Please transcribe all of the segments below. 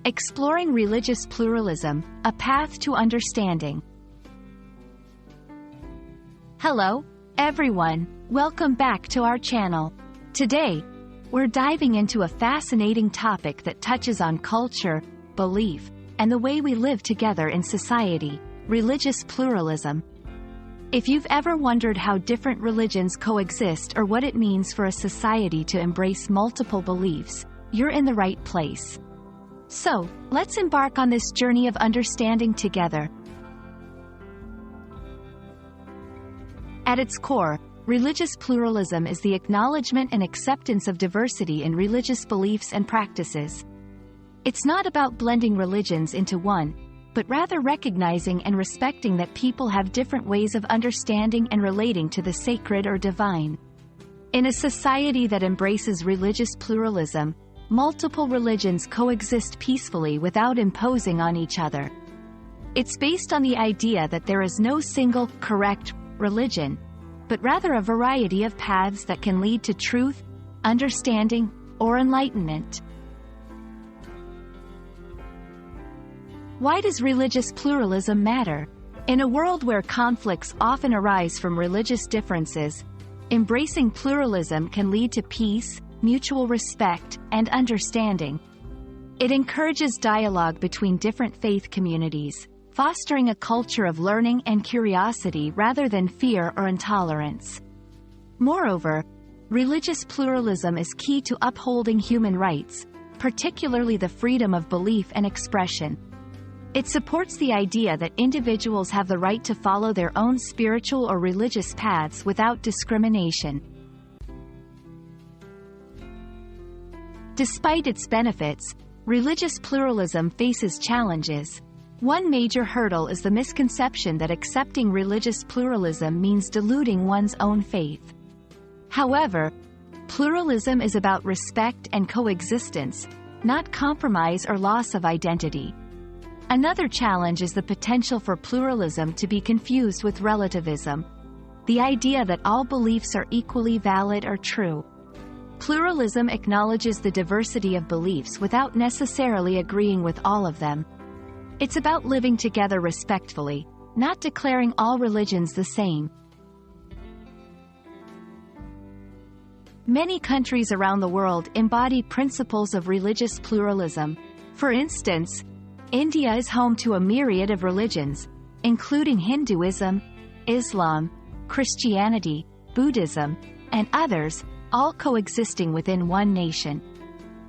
Exploring Religious Pluralism, A Path to Understanding. Hello, everyone. Welcome back to our channel. Today, we're diving into a fascinating topic that touches on culture, belief, and the way we live together in society: religious pluralism. If you've ever wondered how different religions coexist or what it means for a society to embrace multiple beliefs, you're in the right place. So, let's embark on this journey of understanding together. At its core, religious pluralism is the acknowledgement and acceptance of diversity in religious beliefs and practices. It's not about blending religions into one, but rather recognizing and respecting that people have different ways of understanding and relating to the sacred or divine. In a society that embraces religious pluralism, multiple religions coexist peacefully without imposing on each other. It's based on the idea that there is no single, correct religion, but rather a variety of paths that can lead to truth, understanding, or enlightenment. Why does religious pluralism matter? In a world where conflicts often arise from religious differences, embracing pluralism can lead to peace, mutual respect, and understanding. It encourages dialogue between different faith communities, fostering a culture of learning and curiosity rather than fear or intolerance. Moreover, religious pluralism is key to upholding human rights, particularly the freedom of belief and expression. It supports the idea that individuals have the right to follow their own spiritual or religious paths without discrimination. Despite its benefits, religious pluralism faces challenges. One major hurdle is the misconception that accepting religious pluralism means diluting one's own faith. However, pluralism is about respect and coexistence, not compromise or loss of identity. Another challenge is the potential for pluralism to be confused with relativism, the idea that all beliefs are equally valid or true. Pluralism acknowledges the diversity of beliefs without necessarily agreeing with all of them. It's about living together respectfully, not declaring all religions the same. Many countries around the world embody principles of religious pluralism. For instance, India is home to a myriad of religions, including Hinduism, Islam, Christianity, Buddhism, and others, all coexisting within one nation.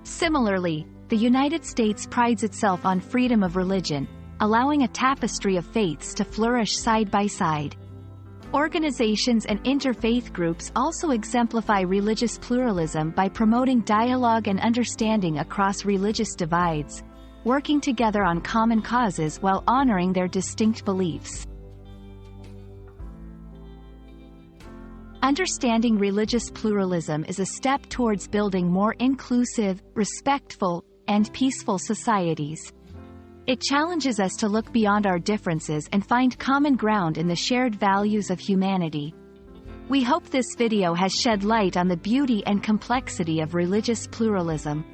Similarly, the United States prides itself on freedom of religion, allowing a tapestry of faiths to flourish side by side. Organizations and interfaith groups also exemplify religious pluralism by promoting dialogue and understanding across religious divides, working together on common causes while honoring their distinct beliefs. Understanding religious pluralism is a step towards building more inclusive, respectful, and peaceful societies. It challenges us to look beyond our differences and find common ground in the shared values of humanity. We hope this video has shed light on the beauty and complexity of religious pluralism.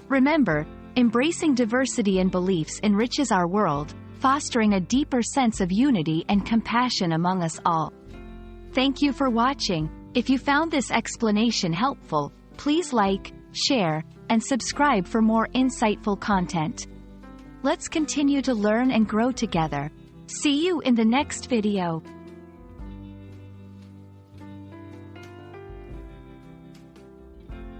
Remember, embracing diversity in beliefs enriches our world, fostering a deeper sense of unity and compassion among us all. Thank you for watching. If you found this explanation helpful, please like, share, and subscribe for more insightful content. Let's continue to learn and grow together. See you in the next video.